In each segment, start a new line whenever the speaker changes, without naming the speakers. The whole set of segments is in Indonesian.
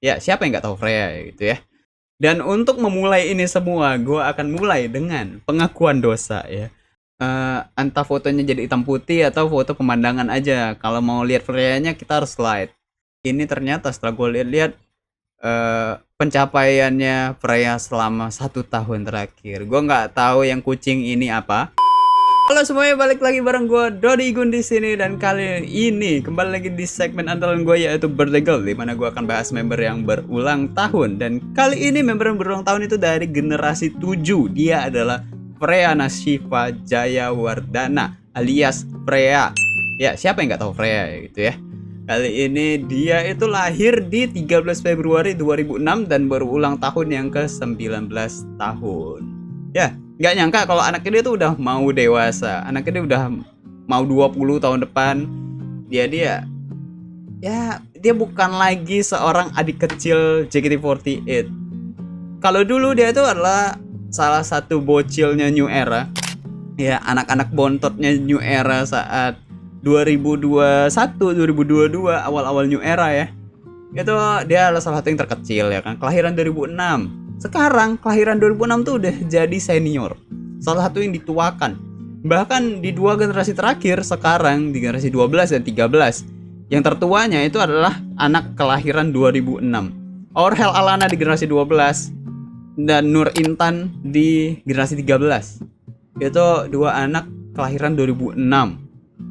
Ya, siapa yang nggak tahu Freya gitu ya. Dan untuk memulai ini semua, gue akan mulai dengan pengakuan dosa ya. Entah fotonya jadi hitam putih atau foto pemandangan aja. Kalau mau lihat Freya-nya kita harus slide. Ini ternyata setelah gue lihat-lihat pencapaiannya Freya selama 1 tahun terakhir. Gue nggak tahu yang kucing ini apa. Halo semuanya, balik lagi bareng gue Dodi Gun di sini, dan kali ini kembali lagi di segmen andalan gue yaitu Birthday Girl, di mana gue akan bahas member yang berulang tahun. Dan kali ini member yang berulang tahun itu dari generasi 7. Dia adalah Freya Nashifa Jayawardana alias Freya. Ya, siapa yang nggak tahu Freya gitu ya. Kali ini dia itu lahir di 13 Februari 2006 dan berulang tahun yang ke-19 tahun. Ya, nggak nyangka kalau anaknya dia tuh udah mau dewasa. Anaknya dia udah mau 20 tahun depan. Dia dia bukan lagi seorang adik kecil JKT48. Kalau dulu dia itu adalah salah satu bocilnya New Era. Ya, anak-anak bontotnya New Era saat 2021, 2022, awal-awal New Era ya. Itu dia adalah salah satu yang terkecil ya kan. Kelahiran 2006. Sekarang kelahiran 2006 tuh udah jadi senior. Salah satu yang dituakan. Bahkan di dua generasi terakhir sekarang, di generasi 12 dan 13, yang tertuanya itu adalah anak kelahiran 2006. Aurel Alana di generasi 12 dan Nur Intan di generasi 13. Itu dua anak kelahiran 2006.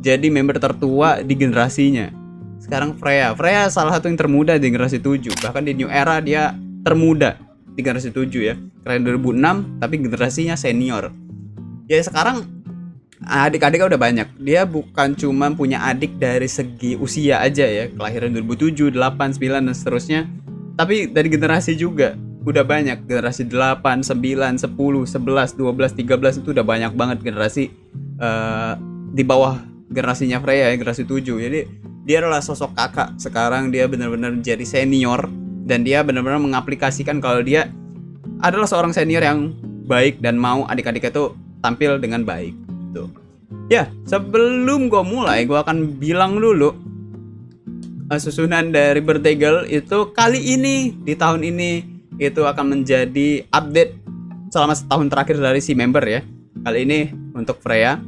Jadi member tertua di generasinya. Sekarang Freya salah satu yang termuda di generasi 7. Bahkan di New Era dia termuda di generasi 7 ya. Kelahiran 2006 tapi generasinya senior. Ya sekarang adik-adiknya udah banyak. Dia bukan cuma punya adik dari segi usia aja ya, kelahiran 2007, 8, 9 dan seterusnya. Tapi dari generasi juga udah banyak. Generasi 8, 9, 10, 11, 12, 13 itu udah banyak banget generasi di bawah generasinya Freya ya, generasi 7. Jadi dia adalah sosok kakak. Sekarang dia benar-benar jadi senior dan dia benar-benar mengaplikasikan kalau dia adalah seorang senior yang baik dan mau adik-adiknya tuh tampil dengan baik tuh. Ya, sebelum gue mulai, gue akan bilang dulu susunan dari Birthday Girl itu kali ini, di tahun ini itu akan menjadi update selama setahun terakhir dari si member ya. Kali ini untuk Freya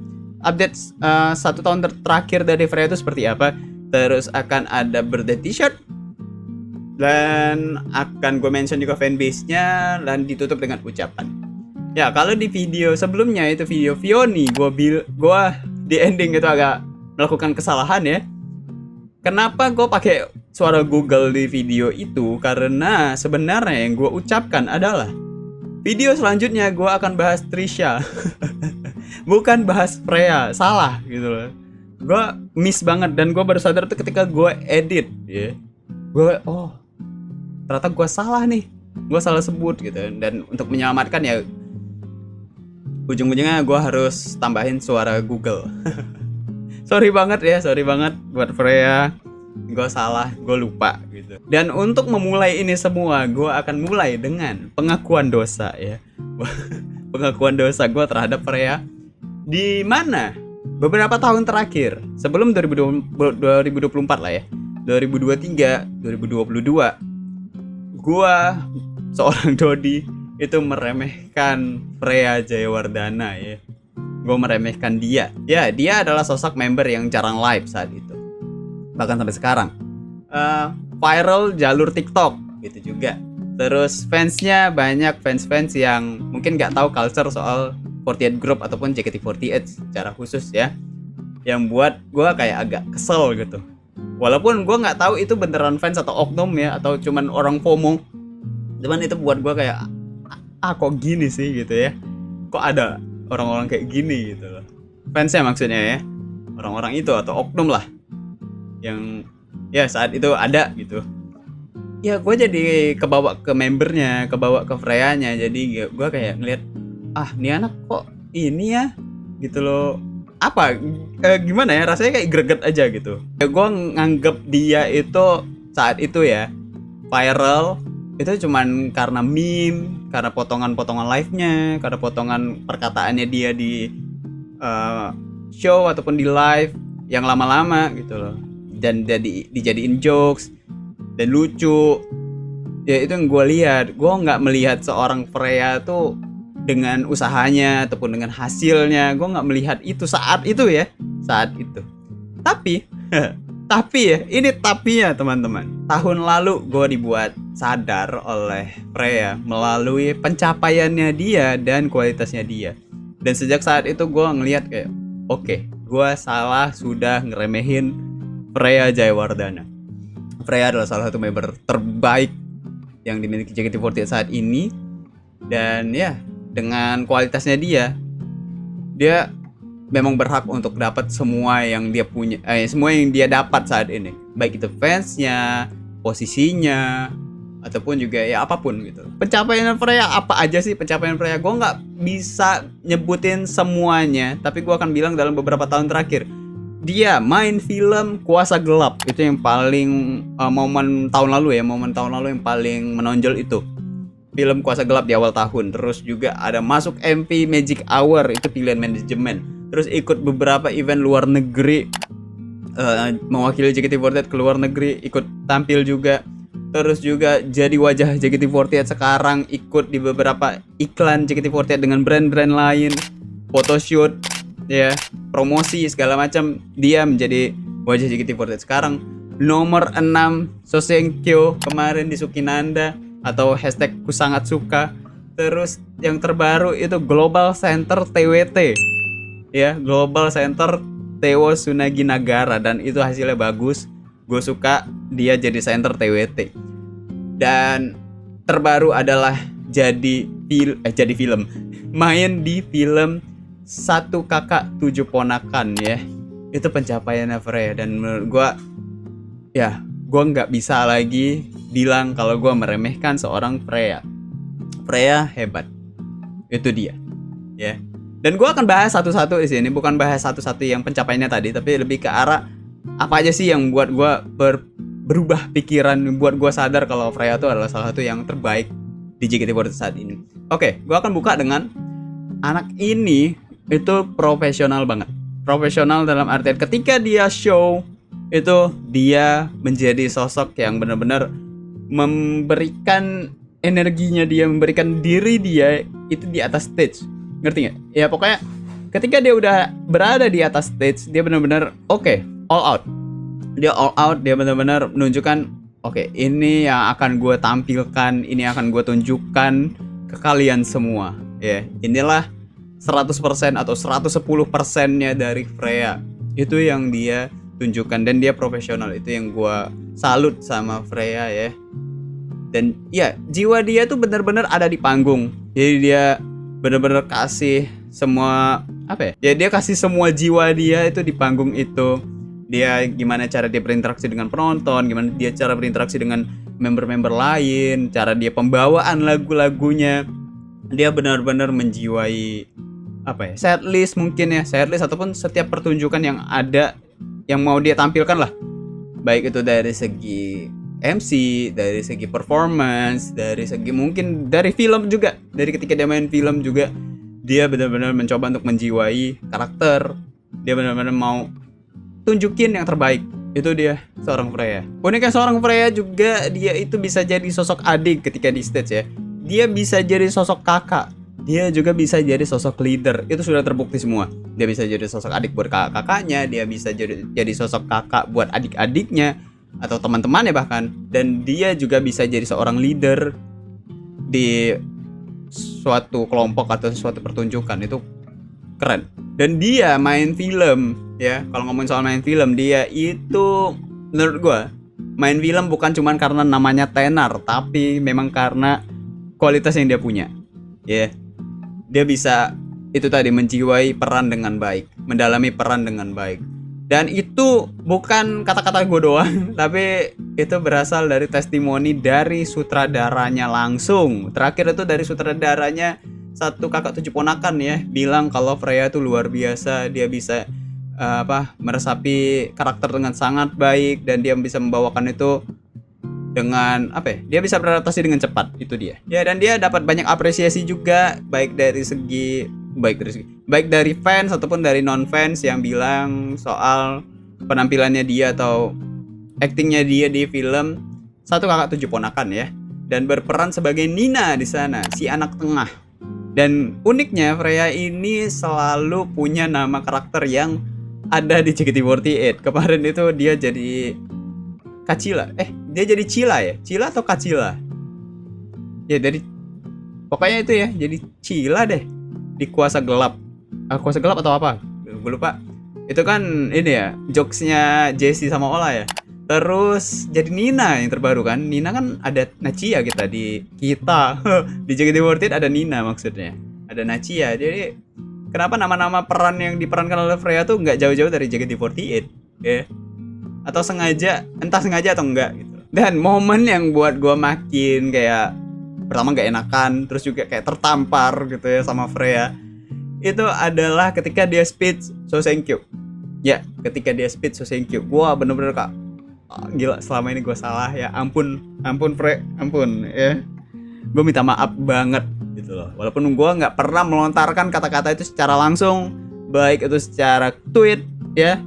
update 1 tahun terakhir dari Freya itu seperti apa. Terus akan ada birthday t-shirt, dan akan gue mention juga fanbase-nya, dan ditutup dengan ucapan. Ya, kalau di video sebelumnya itu video Vioni, gue di ending itu agak melakukan kesalahan ya. Kenapa gue pakai suara Google di video itu? Karena sebenarnya yang gue ucapkan adalah video selanjutnya gue akan bahas Trisha. Bukan bahas Freya. Salah gitu loh. Gue miss banget, dan gue baru sadar tuh ketika gue edit ya. Gue ternyata gue salah nih. Gue salah sebut gitu. Dan untuk menyelamatkan ya, ujung-ujungnya gue harus tambahin suara Google. sorry banget buat Freya. Gue salah, gue lupa gitu. Dan untuk memulai ini semua, gue akan mulai dengan pengakuan dosa ya. Pengakuan dosa gue terhadap Freya, di mana beberapa tahun terakhir sebelum 2024 lah ya, 2023, 2022, gue seorang Dodi itu meremehkan Freya Jayawardana ya. Gue meremehkan dia. Ya, dia adalah sosok member yang jarang live saat itu, bahkan sampai sekarang. Viral jalur TikTok gitu juga. Terus fansnya banyak, fans yang mungkin nggak tahu culture soal 48 Group ataupun JKT48 secara khusus ya, yang buat gue kayak agak kesel gitu. Walaupun gue nggak tahu itu beneran fans atau oknum ya, atau cuman orang FOMO, cuman itu buat gue kayak kok gini sih gitu ya. Kok ada orang-orang kayak gini gitu loh. Fansnya maksudnya ya, orang-orang itu atau oknum lah yang ya saat itu ada gitu. Ya gue jadi kebawa ke membernya, kebawa ke Freya-nya. Jadi gue kayak ngeliat, ini anak kok ini ya gitu loh. Apa gimana ya, rasanya kayak greget aja gitu. Ya gue nganggep dia itu saat itu ya viral itu cuman karena meme, karena potongan-potongan live-nya, karena potongan perkataannya dia di show ataupun di live yang lama-lama gitu loh. Dan dijadiin jokes dan lucu. Ya itu yang gue lihat. Gue nggak melihat seorang Freya tuh dengan usahanya ataupun dengan hasilnya. Gue nggak melihat itu saat itu ya, saat itu. Tapi tapi ya, ini tapinya teman-teman. Tahun lalu gue dibuat sadar oleh Freya melalui pencapaiannya dia dan kualitasnya dia. Dan sejak saat itu gue ngelihat kayak, oke, gue salah sudah ngeremehin Freya Jayawardana. Freya adalah salah satu member terbaik yang dimiliki JKT48 saat ini. Dan ya, dengan kualitasnya dia memang berhak untuk dapat semua yang dia punya, semua yang dia dapat saat ini, baik itu fansnya, posisinya, ataupun juga ya apapun gitu. Pencapaian Freya apa aja sih pencapaian Freya? Gue nggak bisa nyebutin semuanya, tapi gue akan bilang dalam beberapa tahun terakhir dia main film Kuasa Gelap, itu yang paling momen tahun lalu yang paling menonjol itu film Kuasa Gelap di awal tahun. Terus juga ada masuk MP Magic Hour, itu pilihan manajemen. Terus ikut beberapa event luar negeri, mewakili JKT48 ke luar negeri, ikut tampil juga. Terus juga jadi wajah JKT48 sekarang, ikut di beberapa iklan JKT48 dengan brand-brand lain, photoshoot, ya, promosi segala macam. Dia menjadi wajah JKT48 sekarang. Nomor 6 Sosenkyo kemarin di Sukinanda, atau hashtag ku sangat suka. Terus yang terbaru itu Global Center TWT, ya, Global Center Tewo Tsunagi Nagara, dan itu hasilnya bagus. Gue suka dia jadi center TWT. Dan terbaru adalah jadi film, main di film Satu Kakak Tujuh Ponakan, ya. Itu pencapaiannya Freya, dan menurut gue ya, gue nggak bisa lagi bilang kalau gue meremehkan seorang Freya. Freya hebat, itu dia, ya. Dan gue akan bahas satu-satu di sini, bukan bahas satu-satu yang pencapaiannya tadi, tapi lebih ke arah apa aja sih yang buat gue berubah pikiran, buat gue sadar kalau Freya itu adalah salah satu yang terbaik di JKT48 saat ini. Oke, gue akan buka dengan anak ini itu profesional banget. Profesional dalam artian ketika dia show itu dia menjadi sosok yang benar-benar memberikan energinya dia, memberikan diri dia itu di atas stage. Ngerti nggak? Ya pokoknya ketika dia udah berada di atas stage, dia benar-benar oke, all out. Dia all out, dia benar-benar menunjukkan oke, ini yang akan gue tampilkan, ini akan gue tunjukkan ke kalian semua. Ya, inilah 100% atau 110%-nya dari Freya. Itu yang dia tunjukkan, dan dia profesional. Itu yang gue salut sama Freya, ya. Dan ya, jiwa dia tuh benar-benar ada di panggung. Jadi dia benar-benar kasih semua apa ya? Ya dia kasih semua jiwa dia itu di panggung itu. Dia gimana cara dia berinteraksi dengan penonton, gimana dia cara berinteraksi dengan member-member lain, cara dia pembawaan lagu-lagunya. Dia benar-benar menjiwai apa ya? Setlist mungkin ya, setlist ataupun setiap pertunjukan yang ada yang mau dia tampilkan lah. Baik itu dari segi MC, dari segi performance, dari segi mungkin dari film juga. Dari ketika dia main film juga, dia benar-benar mencoba untuk menjiwai karakter. Dia benar-benar mau tunjukin yang terbaik. Itu dia seorang Freya. Uniknya seorang Freya juga, dia itu bisa jadi sosok adik ketika di stage, ya. Dia bisa jadi sosok kakak. Dia juga bisa jadi sosok leader. Itu sudah terbukti semua. Dia bisa jadi sosok adik buat kakak-kakaknya, dia bisa jadi sosok kakak buat adik-adiknya atau teman-temannya bahkan. Dan dia juga bisa jadi seorang leader di suatu kelompok atau suatu pertunjukan. Itu keren. Dan dia main film, ya. Kalau ngomongin soal main film, dia itu menurut gue main film bukan cuma karena namanya tenar, tapi memang karena kualitas yang dia punya, ya. Dia bisa itu tadi menjiwai peran dengan baik, mendalami peran dengan baik. Dan itu bukan kata-kata gue doang, tapi itu berasal dari testimoni dari sutradaranya langsung. Terakhir itu dari sutradaranya Satu Kakak Tujuh Ponakan, ya, bilang kalau Freya itu luar biasa. Dia bisa meresapi karakter dengan sangat baik, dan dia bisa membawakan itu dengan apa ya? Dia bisa beradaptasi dengan cepat, itu dia. Ya, dan dia dapat banyak apresiasi juga, baik dari fans ataupun dari non fans yang bilang soal penampilannya dia atau actingnya dia di film Satu Kakak Tujuh Ponakan, ya. dan berperan sebagai Nina di sana, si anak tengah. Dan uniknya Freya ini selalu punya nama karakter yang ada di JKT48. Kemarin itu dia jadi Kacila. Dia jadi Cila ya? Cila atau Kacila? Ya dari pokoknya itu ya, jadi Cila deh di Kuasa Gelap. Kuasa Gelap atau apa? Gue lupa. Itu kan ini ya, jokesnya Jessie sama Ola ya. Terus jadi Nina yang terbaru kan. Nina kan ada Nachia kita di JKT48 ada Nina maksudnya. Ada Nachia. Jadi kenapa nama-nama peran yang diperankan oleh Freya tuh nggak jauh-jauh dari JKT48 ya? Atau sengaja, entah sengaja atau enggak gitu. Dan momen yang buat gue makin kayak pertama nggak enakan, terus juga kayak tertampar gitu ya sama Freya, itu adalah ketika dia speech so thank you. Ya, ketika dia speech so thank you, gue bener-bener gila, selama ini gue salah ya, ampun Frey, ampun ya, gue minta maaf banget gitu loh. Walaupun gue nggak pernah melontarkan kata-kata itu secara langsung, baik itu secara tweet ya,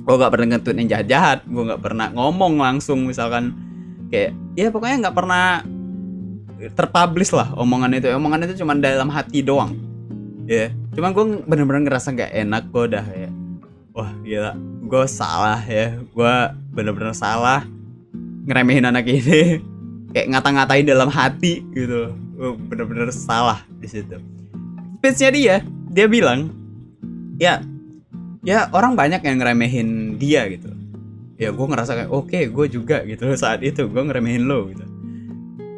gue nggak pernah nge-tweet yang jahat-jahat, gue nggak pernah ngomong langsung misalkan kayak ya pokoknya nggak pernah terpublish lah omongan itu cuma dalam hati doang ya. Cuma gue bener-bener ngerasa nggak enak, gue udah ya, wah gila, gue salah ya, gue bener-bener salah ngeremehin anak ini, kayak ngata-ngatain dalam hati gitu. Gue bener-bener salah di situ. Speechnya dia bilang ya orang banyak yang ngeremehin dia gitu ya. Gue ngerasa kayak oke, gue juga gitu saat itu gue ngeremehin lo gitu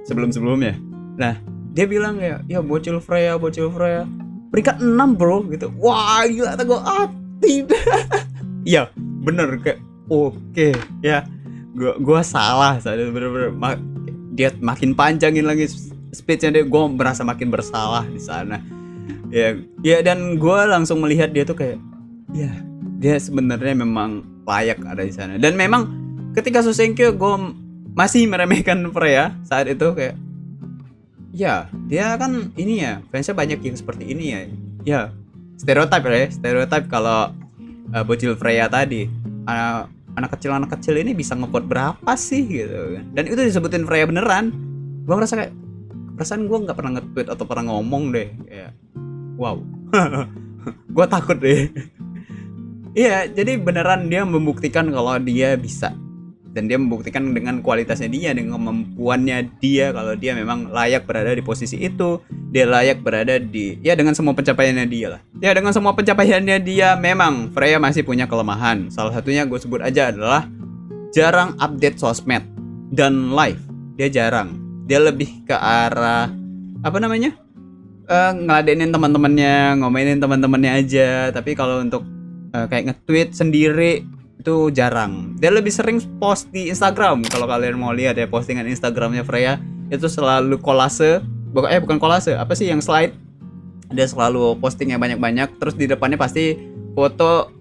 sebelumnya. Nah dia bilang ya bocil Freya peringkat 6 bro gitu. Wah gila, kata gue tidak. Iya bener, kayak oke ya, gue salah saat itu bener-bener. Dia makin panjangin lagi speechnya, gue merasa makin bersalah di sana ya. Dan gue langsung melihat dia tuh kayak ya, dia sebenarnya memang layak ada di sana. Dan memang ketika Susenkyo gue masih meremehkan Freya saat itu, kayak ya dia kan ini ya, fansnya banyak yang seperti ini ya stereotip kalau bocil Freya tadi, anak kecil ini bisa ngevote berapa sih gitu kan. Dan itu disebutin Freya beneran. Gue ngerasa kayak, perasaan gue nggak pernah nge-tweet atau pernah ngomong deh kayak wow. Gue takut deh. Iya, jadi beneran dia membuktikan kalau dia bisa. Dan dia membuktikan dengan kualitasnya dia, dengan kemampuannya dia, kalau dia memang layak berada di posisi itu. Dia layak berada di, ya dengan semua pencapaiannya dia lah. Ya dengan semua pencapaiannya dia, memang Freya masih punya kelemahan. Salah satunya gue sebut aja adalah jarang update sosmed dan live. Dia jarang. Dia lebih ke arah apa namanya? Ngeladenin teman-temannya, ngomainin teman-temannya aja. Tapi kalau untuk kayak nge-tweet sendiri itu jarang. Dia lebih sering post di Instagram. Kalau kalian mau lihat ya postingan Instagramnya Freya, itu selalu kolase. Bukan kolase, apa sih yang slide. Dia selalu postingnya banyak-banyak. Terus di depannya pasti foto,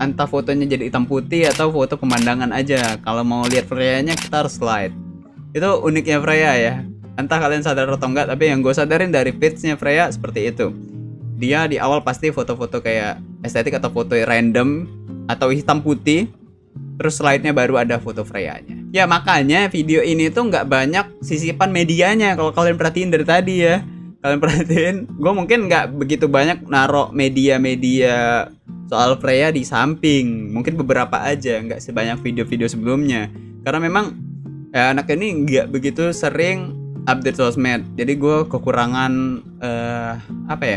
entah fotonya jadi hitam putih atau foto pemandangan aja. Kalau mau lihat Freya-nya kita harus slide. Itu uniknya Freya ya. Entah kalian sadar atau enggak, tapi yang gue sadarin dari feeds-nya Freya seperti itu. Dia di awal pasti foto-foto kayak estetik atau foto random atau hitam putih, terus slide-nya baru ada foto Freya-nya. Ya makanya video ini tuh nggak banyak sisipan medianya. Kalau kalian perhatiin dari tadi ya, kalian perhatiin, gue mungkin nggak begitu banyak naruh media-media soal Freya di samping. Mungkin beberapa aja, nggak sebanyak video-video sebelumnya. Karena memang ya, anak ini nggak begitu sering update sosmed. Jadi gue kekurangan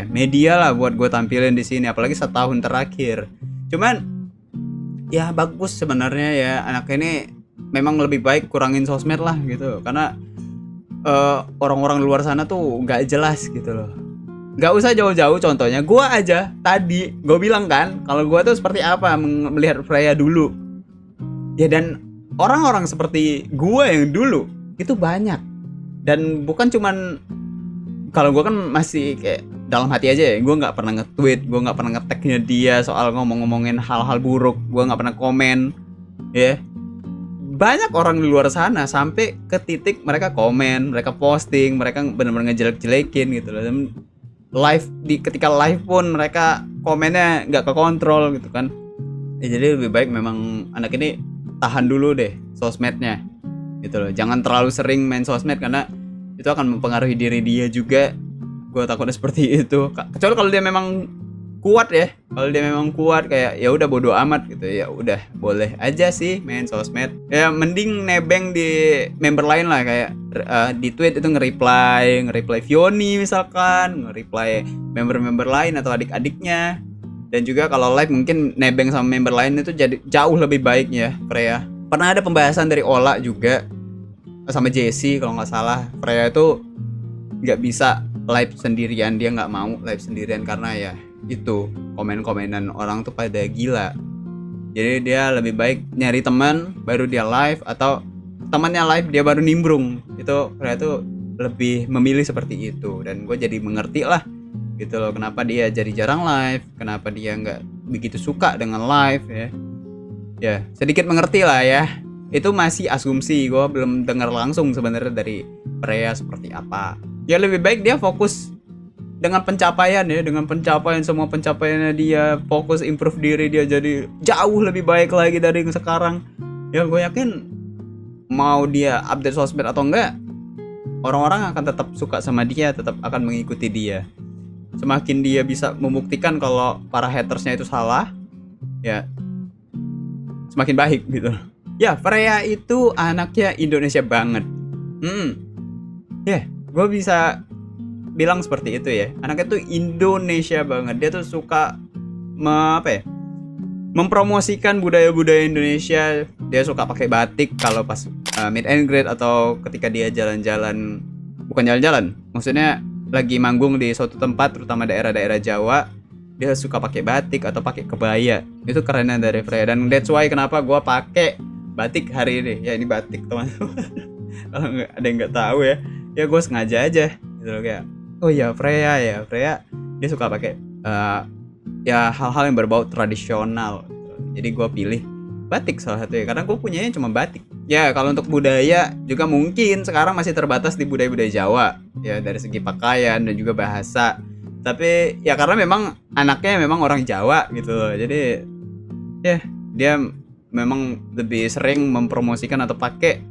media lah buat gue tampilin di sini, apalagi setahun terakhir. Cuman ya bagus sebenarnya ya, anak ini memang lebih baik kurangin sosmed lah gitu, karena orang-orang luar sana tuh nggak jelas gitu loh. Nggak usah jauh-jauh, contohnya gue aja tadi gue bilang kan kalau gue tuh seperti apa melihat Freya dulu ya. Dan orang-orang seperti gue yang dulu itu banyak, dan bukan cuman, kalau gue kan masih kayak dalam hati aja ya, gue nggak pernah nge-tweet, gue nggak pernah nge-tagnya dia soal ngomongin hal-hal buruk, gue nggak pernah komen ya. Banyak orang di luar sana sampai ke titik mereka komen, mereka posting, mereka benar-benar ngejelek-jelekin gitu loh. Dan ketika live pun mereka komennya nggak kekontrol gitu kan ya. Jadi lebih baik memang anak ini tahan dulu deh sosmednya gitu loh. Jangan terlalu sering main sosmed karena itu akan mempengaruhi diri dia juga. Gue takutnya seperti itu. Kecuali kalau dia memang kuat ya. Kalau dia memang kuat kayak ya udah bodo amat gitu, ya udah boleh aja sih main sosmed. Ya mending nebeng di member lain lah, kayak di tweet itu nge-reply Vioni misalkan, nge-reply member-member lain atau adik-adiknya. Dan juga kalau live mungkin nebeng sama member lain itu jadi jauh lebih baik ya Freya. Pernah ada pembahasan dari Ola juga sama Jesse kalau nggak salah. Freya itu nggak bisa live sendirian, dia nggak mau live sendirian karena ya itu komen-komenan orang tuh pada gila. Jadi dia lebih baik nyari teman baru dia live, atau temannya live dia baru nimbrung. Itu Freya tuh lebih memilih seperti itu, dan gue jadi mengerti lah gitu loh kenapa dia jadi jarang live, kenapa dia nggak begitu suka dengan live ya. Ya sedikit mengerti lah ya. Itu masih asumsi, gue belum dengar langsung sebenarnya dari Freya seperti apa. Ya lebih baik dia fokus dengan pencapaian ya, dengan pencapaian semua pencapaiannya dia, fokus improve diri dia jadi jauh lebih baik lagi dari sekarang. Ya gue yakin mau dia update sosmed atau enggak, orang-orang akan tetap suka sama dia, tetap akan mengikuti dia. Semakin dia bisa membuktikan kalau para hatersnya itu salah, ya semakin baik gitu. Ya Freya itu anaknya Indonesia banget. Ya gue bisa bilang seperti itu ya. Anaknya tuh Indonesia banget. Dia tuh suka mempromosikan budaya-budaya Indonesia. Dia suka pakai batik kalau pas meet and greet, atau ketika dia jalan-jalan, bukan jalan-jalan, maksudnya lagi manggung di suatu tempat, terutama daerah-daerah Jawa, dia suka pakai batik atau pakai kebaya. Itu kerennya dari Freya, dan that's why kenapa gue pakai batik hari ini. Ya ini batik teman-teman. Kalau ada yang nggak tahu ya gue sengaja aja gitu loh, kayak oh ya Freya dia suka pakai ya hal-hal yang berbau tradisional. Jadi gue pilih batik salah satu ya, karena gue punyanya cuma batik. Ya kalau untuk budaya juga mungkin sekarang masih terbatas di budaya-budaya Jawa ya, dari segi pakaian dan juga bahasa. Tapi ya karena memang anaknya memang orang Jawa gitu loh, jadi ya dia memang lebih sering mempromosikan atau pakai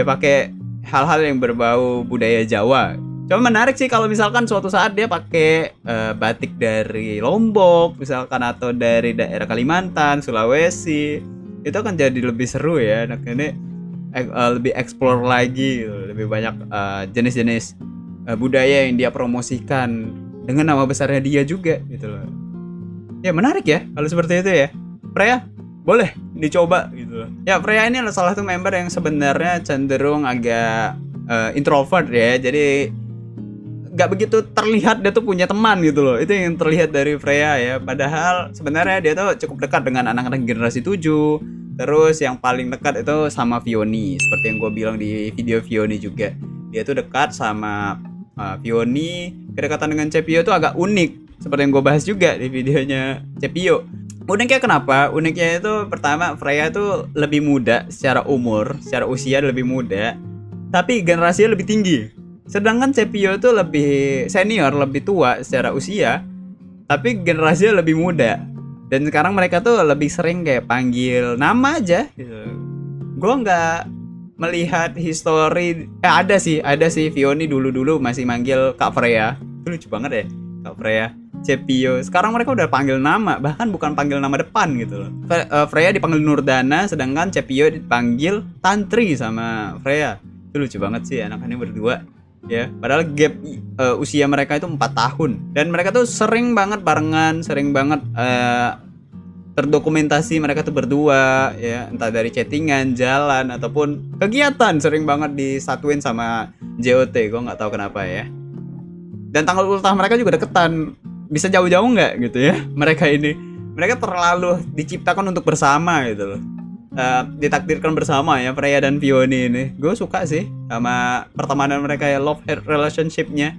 pakai hal-hal yang berbau budaya Jawa. Cuma menarik sih kalau misalkan suatu saat dia pakai batik dari Lombok misalkan, atau dari daerah Kalimantan, Sulawesi. Itu akan jadi lebih seru ya. Anak ini lebih explore lagi gitu. Lebih banyak jenis-jenis budaya yang dia promosikan dengan nama besarnya dia juga gitu loh. Ya menarik ya kalau seperti itu ya. Freya boleh dicoba gitu loh. Ya Freya ini adalah salah satu member yang sebenarnya cenderung agak introvert ya. Jadi gak begitu terlihat dia tuh punya teman gitu loh. Itu yang terlihat dari Freya ya. Padahal sebenarnya dia tuh cukup dekat dengan anak-anak generasi 7. Terus yang paling dekat itu sama Vioni. Seperti yang gue bilang di video Vioni juga, dia tuh dekat sama Vioni. Kedekatan dengan Cepio tuh agak unik, seperti yang gue bahas juga di videonya Cepio. Uniknya kenapa? Uniknya itu pertama, Freya tuh lebih muda secara umur, secara usia lebih muda, tapi generasinya lebih tinggi. Sedangkan Cepio tuh lebih senior, lebih tua secara usia, tapi generasinya lebih muda. Dan sekarang mereka tuh lebih sering kayak panggil nama aja gitu. Gue nggak melihat history. Ada sih Vioni dulu masih manggil Kak Freya. Itu lucu banget ya, Kak Freya, Cepio. Sekarang mereka udah panggil nama, bahkan bukan panggil nama depan gitu loh. Freya dipanggil Nurdana, sedangkan Cepio dipanggil Tantri sama Freya. Itu lucu banget sih anak-anaknya berdua. Ya, padahal gap usia mereka itu 4 tahun, dan mereka tuh sering banget barengan, sering banget terdokumentasi mereka tuh berdua ya, entah dari chattingan, jalan, ataupun kegiatan sering banget disatuin sama JOT. Gue nggak tahu kenapa ya. Dan tanggal ultah mereka juga deketan, bisa jauh-jauh nggak gitu ya. Mereka terlalu diciptakan untuk bersama gitu loh. Ditakdirkan bersama ya Freya dan Vioni ini. Gue suka sih sama pertemanan mereka ya, love hate relationship-nya,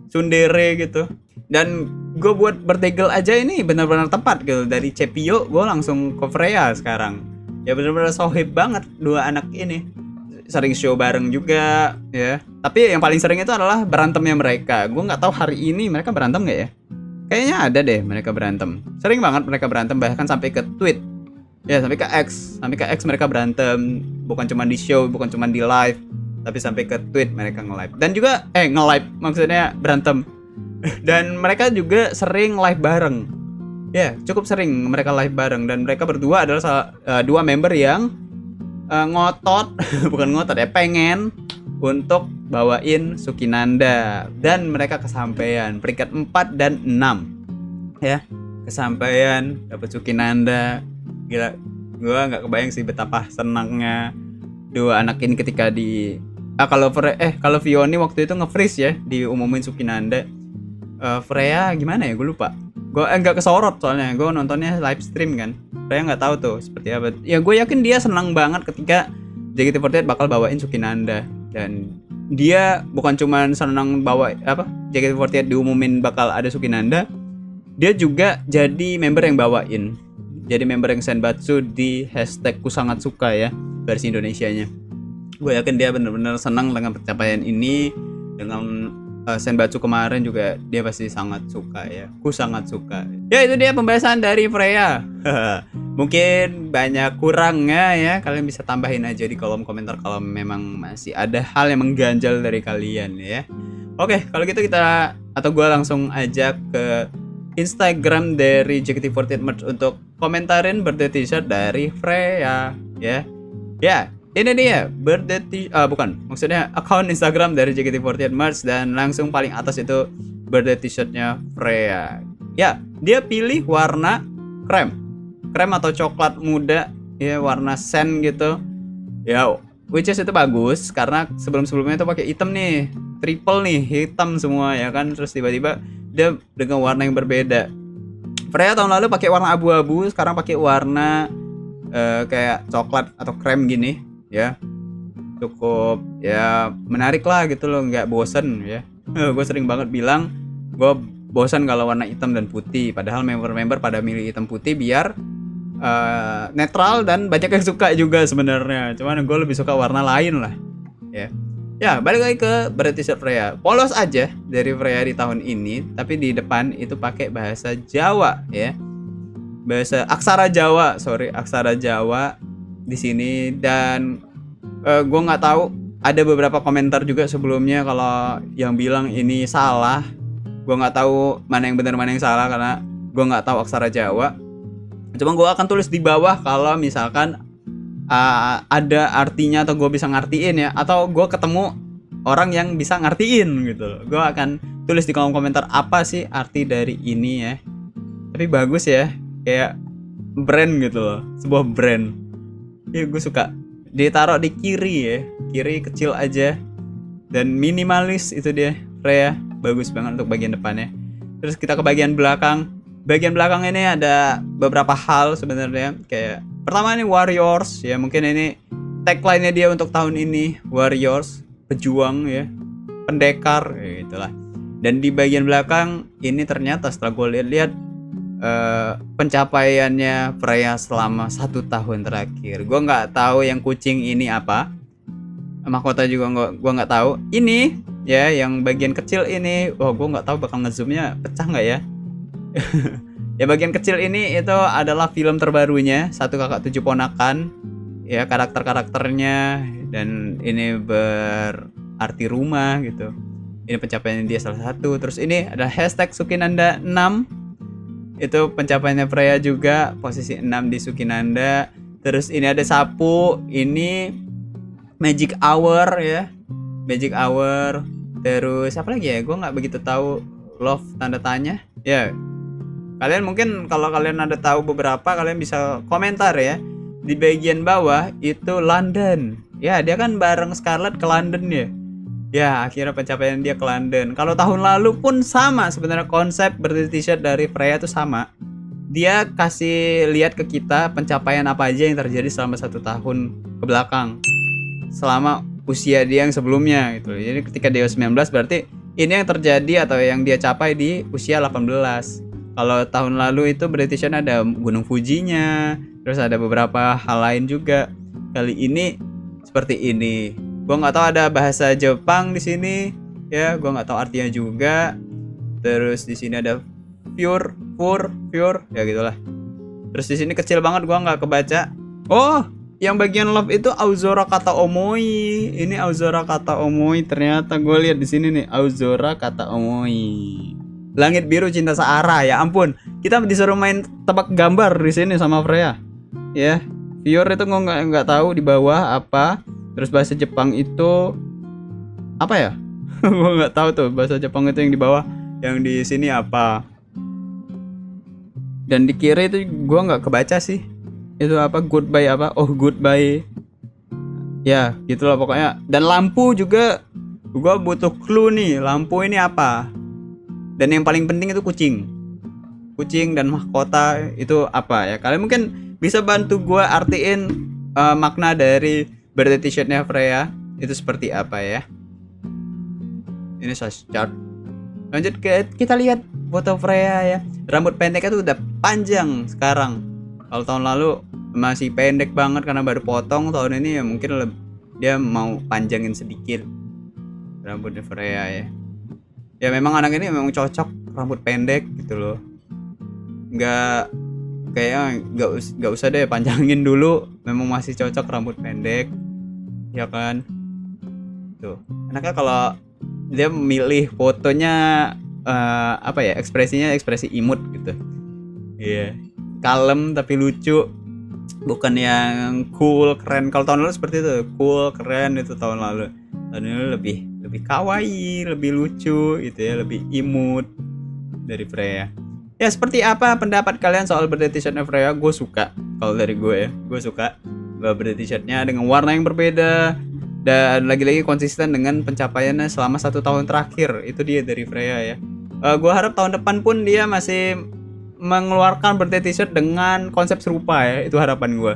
tsundere gitu. Dan gue buat bertegel aja ini benar-benar tepat gitu. Dari Cepio gue langsung ke Freya sekarang. Ya benar-benar sohib banget dua anak ini. Sering show bareng juga ya. Tapi yang paling sering itu adalah berantemnya mereka. Gue nggak tahu hari ini mereka berantem nggak ya. Kayaknya ada deh mereka berantem. Sering banget mereka berantem, bahkan sampai ke tweet Ya, sampai ke X mereka berantem, bukan cuma di show, bukan cuma di live, tapi sampai ke tweet mereka nge-live. Dan juga nge-live maksudnya berantem. Dan mereka juga sering live bareng. Ya, cukup sering mereka live bareng, dan mereka berdua adalah dua member yang ngotot bukan ngotot ya, pengen untuk bawain Sukinanda, dan mereka kesampaian peringkat 4 dan 6 ya, kesampaian dapat Sukinanda. Gila, gue nggak kebayang sih betapa senangnya dua anak ini ketika kalau Vioni waktu itu nge-freeze ya diumumin Sukinanda. Freya gimana ya, gue lupa. Gue nggak kesorot soalnya gue nontonnya live stream kan. Freya nggak tahu tuh seperti apa. Ya gue yakin dia senang banget ketika JKT48 bakal bawain Sukinanda, dan dia bukan cuma senang bawa JKT48 diumumin bakal ada Sukinanda, dia juga jadi member yang bawain. Jadi member yang senbatsu di hashtag ku sangat suka ya, versi Indonesianya. Gue yakin dia benar-benar senang dengan pencapaian ini. Dengan senbatsu kemarin juga dia pasti sangat suka ya. Ku sangat suka. Ya, itu dia pembahasan dari Freya. Mungkin banyak kurangnya ya, kalian bisa tambahin aja di kolom komentar kalau memang masih ada hal yang mengganjal dari kalian ya. Oke, kalau gitu gue langsung aja ke Instagram dari JKT48 Merch untuk komentarin birthday t-shirt dari Freya ya. Ya, ini dia maksudnya akun Instagram dari JKT48 Merch, dan langsung paling atas itu birthday t-shirtnya Freya. Ya, dia pilih warna krem atau coklat muda ya, warna sen gitu. Ya, which is itu bagus karena sebelum-sebelumnya itu pakai hitam nih, triple nih, hitam semua ya kan. Terus tiba-tiba dia dengan warna yang berbeda. Freya tahun lalu pakai warna abu-abu, sekarang pakai warna kayak coklat atau krem gini ya. Cukup ya menarik lah gitu loh, nggak bosen ya. Gue sering banget bilang gue bosan kalau warna hitam dan putih, padahal member-member pada milih hitam putih biar netral, dan banyak yang suka juga sebenarnya. Cuman gue lebih suka warna lain lah ya. Ya, balik lagi ke berarti t-shirt Freya. Polos aja dari Freya di tahun ini, tapi di depan itu pakai bahasa Jawa ya. Aksara Jawa di sini. Dan gue nggak tahu, ada beberapa komentar juga sebelumnya kalau yang bilang ini salah. Gue nggak tahu mana yang benar mana yang salah karena gue nggak tahu aksara Jawa. Cuma gue akan tulis di bawah kalau misalkan ada artinya atau gue bisa ngartiin ya, atau gue ketemu orang yang bisa ngartiin gitu. Gue akan tulis di kolom komentar apa sih arti dari ini ya. Tapi bagus ya, kayak brand gitu loh, sebuah brand. Ya gue suka. Ditaruh di kiri kecil aja dan minimalis, itu dia Freya. Bagus banget untuk bagian depannya. Terus kita ke bagian belakang. Bagian belakang ini ada beberapa hal sebenarnya, kayak pertama ini Warriors ya, mungkin ini tagline-nya dia untuk tahun ini, Warriors, pejuang ya, pendekar ya gitulah. Dan di bagian belakang ini ternyata setelah gue lihat pencapaiannya Freya selama 1 tahun terakhir. Gue nggak tahu yang kucing ini apa, mahkota juga gue nggak tahu. Ini ya yang bagian kecil ini, gue nggak tahu bakal ngezoomnya pecah nggak ya. Ya, bagian kecil ini itu adalah film terbarunya, Satu Kakak Tujuh Ponakan ya, karakternya, dan ini berarti rumah gitu. Ini pencapaian dia salah satu. Terus ini ada hashtag Sukinanda 6, itu pencapaiannya Freya juga, posisi 6 di Sukinanda. Terus ini ada sapu, ini Magic Hour ya, Magic Hour. Terus apa lagi ya, gue nggak begitu tahu. Love tanda tanya ya. Kalian mungkin kalau kalian ada tahu beberapa, kalian bisa komentar ya. Di bagian bawah itu London. Ya, dia kan bareng Scarlett ke London ya. Ya, akhirnya pencapaian dia ke London. Kalau tahun lalu pun sama sebenarnya, konsep t-shirt dari Freya itu sama. Dia kasih lihat ke kita pencapaian apa aja yang terjadi selama 1 tahun ke belakang, selama usia dia yang sebelumnya gitu. Jadi ketika dia 19 berarti ini yang terjadi atau yang dia capai di usia 18. Kalau tahun lalu itu berarti ada Gunung Fujinya, terus ada beberapa hal lain juga. Kali ini seperti ini. Gua nggak tahu ada bahasa Jepang di sini, ya. Gua nggak tahu artinya juga. Terus di sini ada pure, ya gitulah. Terus di sini kecil banget, gua nggak kebaca. Oh, yang bagian love itu Aozora kata Omoi. Ini Aozora kata Omoi, ternyata gue lihat di sini nih, Aozora kata Omoi. Langit biru cinta searah, ya ampun. Kita disuruh main tebak gambar di sini sama Freya. Ya, Fior itu nggak tahu di bawah apa. Terus bahasa Jepang itu apa ya? Gue nggak tahu tuh bahasa Jepang itu yang di bawah. Yang di sini apa? Dan di kiri itu gue nggak kebaca sih. Itu apa, goodbye apa, oh goodbye ya gitulah pokoknya. Dan lampu juga gua butuh clue nih, lampu ini apa. Dan yang paling penting itu kucing dan mahkota itu apa ya. Kalian mungkin bisa bantu gua artiin makna dari birthday t-shirtnya Freya itu seperti apa ya. Ini size chart. Lanjut kita lihat foto Freya ya. Rambut pendeknya tuh udah panjang sekarang. Kalau tahun lalu masih pendek banget karena baru potong. Tahun ini ya mungkin dia mau panjangin sedikit rambutnya Freya ya. Ya memang anak ini memang cocok rambut pendek gitu loh. Kayaknya nggak usah deh panjangin dulu. Memang masih cocok rambut pendek, ya kan? Tuh, enaknya kalau dia milih fotonya apa ya, ekspresinya ekspresi imut gitu. Iya. Kalem tapi lucu, bukan yang cool keren. Kalau tahun lalu seperti itu, cool keren itu tahun lalu. Tahun ini lebih kawaii, lebih lucu gitu ya, lebih imut dari Freya. Ya, seperti apa pendapat kalian soal birthday t-shirtnya Freya? Gue suka. Kalau dari gue ya, gue suka birthday t-shirtnya dengan warna yang berbeda dan lagi-lagi konsisten dengan pencapaiannya selama 1 tahun terakhir. Itu dia dari Freya ya. Gue harap tahun depan pun dia masih mengeluarkan birthday t-shirt dengan konsep serupa ya. Itu harapan gue.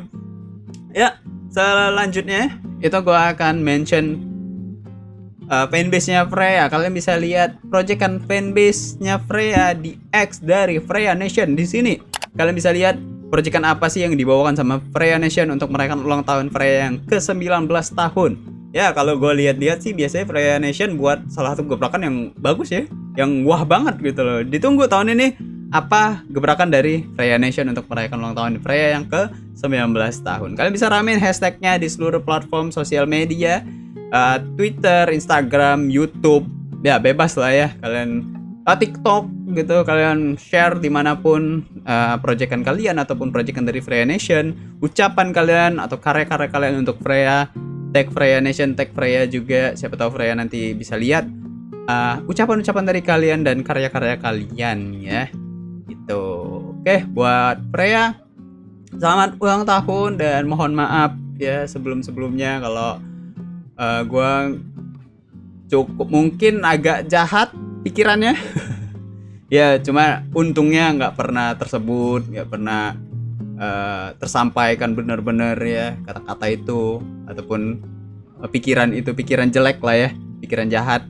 Ya, selanjutnya itu gue akan mention fanbase-nya Freya. Kalian bisa lihat proyekan fanbase-nya Freya di X dari Freya Nation di sini. Kalian bisa lihat proyekan apa sih yang dibawakan sama Freya Nation untuk merayakan ulang tahun Freya yang ke-19 tahun. Ya, kalau gue lihat-lihat sih biasanya Freya Nation buat salah satu gebrakan yang bagus ya, yang wah banget gitu loh. Ditunggu tahun ini apa gebrakan dari Freya Nation untuk merayakan ulang tahun Freya yang ke-19 tahun. Kalian bisa ramein hashtagnya di seluruh platform sosial media, Twitter, Instagram, YouTube, ya bebas lah ya. Kalian TikTok gitu, kalian share dimanapun proyekan kalian ataupun proyekan dari Freya Nation, ucapan kalian atau karya-karya kalian untuk Freya, tag Freya Nation, tag Freya juga. Siapa tahu Freya nanti bisa lihat ucapan-ucapan dari kalian dan karya-karya kalian ya. Gitu. Oke, buat Freya selamat ulang tahun dan mohon maaf ya sebelum-sebelumnya kalau gue cukup mungkin agak jahat pikirannya. Ya cuma untungnya nggak pernah tersebut, nggak pernah tersampaikan benar-benar ya kata-kata itu ataupun pikiran jelek lah ya, pikiran jahat.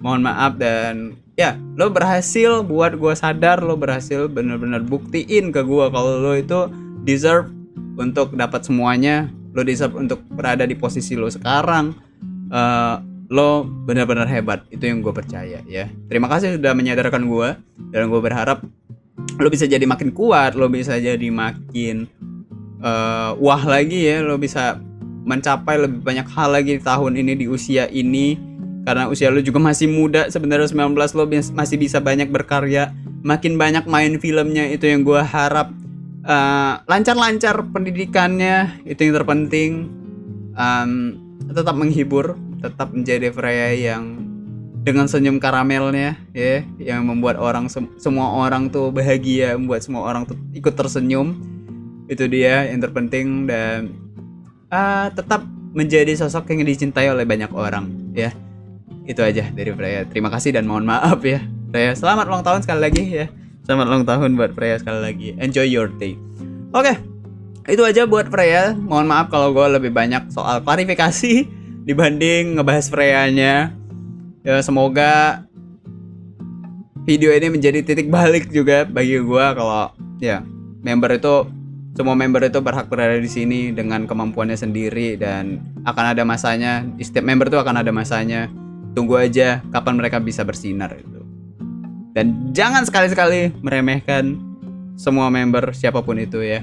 Mohon maaf. Dan ya, lo berhasil buat gue sadar, lo berhasil bener-bener buktiin ke gue kalau lo itu deserve untuk dapat semuanya, lo deserve untuk berada di posisi lo sekarang. Lo benar-benar hebat, itu yang gue percaya ya. Terima kasih sudah menyadarkan gue, dan gue berharap lo bisa jadi makin kuat, lo bisa jadi makin wah lagi ya, lo bisa mencapai lebih banyak hal lagi di tahun ini, di usia ini. Karena usia lo juga masih muda sebenarnya, 19, lo masih bisa banyak berkarya, makin banyak main filmnya, itu yang gue harap. Lancar-lancar pendidikannya, itu yang terpenting. Tetap menghibur, tetap menjadi Freya yang dengan senyum karamelnya ya, yang membuat orang semua orang tuh bahagia, membuat semua orang tuh ikut tersenyum. Itu dia yang terpenting. Dan tetap menjadi sosok yang dicintai oleh banyak orang ya. Itu aja dari Freya. Terima kasih dan mohon maaf ya Freya. Selamat ulang tahun sekali lagi ya. Selamat ulang tahun buat Freya sekali lagi. Enjoy your day. Oke, itu aja buat Freya. Mohon maaf kalau gue lebih banyak soal klarifikasi dibanding ngebahas Freya-nya. Ya, semoga video ini menjadi titik balik juga bagi gue kalau ya semua member itu berhak berada di sini dengan kemampuannya sendiri, dan akan ada masanya. Di setiap member itu akan ada masanya. Tunggu aja kapan mereka bisa bersinar itu. Dan jangan sekali-sekali meremehkan semua member siapapun itu ya.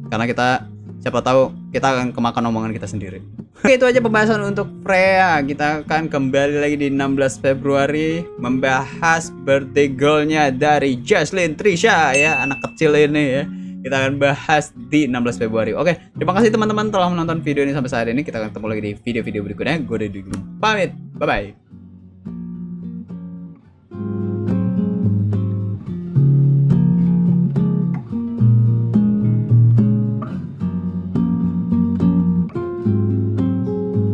Karena kita siapa tahu kita akan kemakan omongan kita sendiri. Oke, itu aja pembahasan untuk Freya. Kita akan kembali lagi di 16 Februari membahas birthday girl-nya dari Jaslyn Trisha ya, anak kecil ini ya. Kita akan bahas di 16 Februari. Oke, terima kasih teman-teman telah menonton video ini sampai saat ini. Kita akan ketemu lagi di video-video berikutnya. Gue Dodi pamit. Bye bye.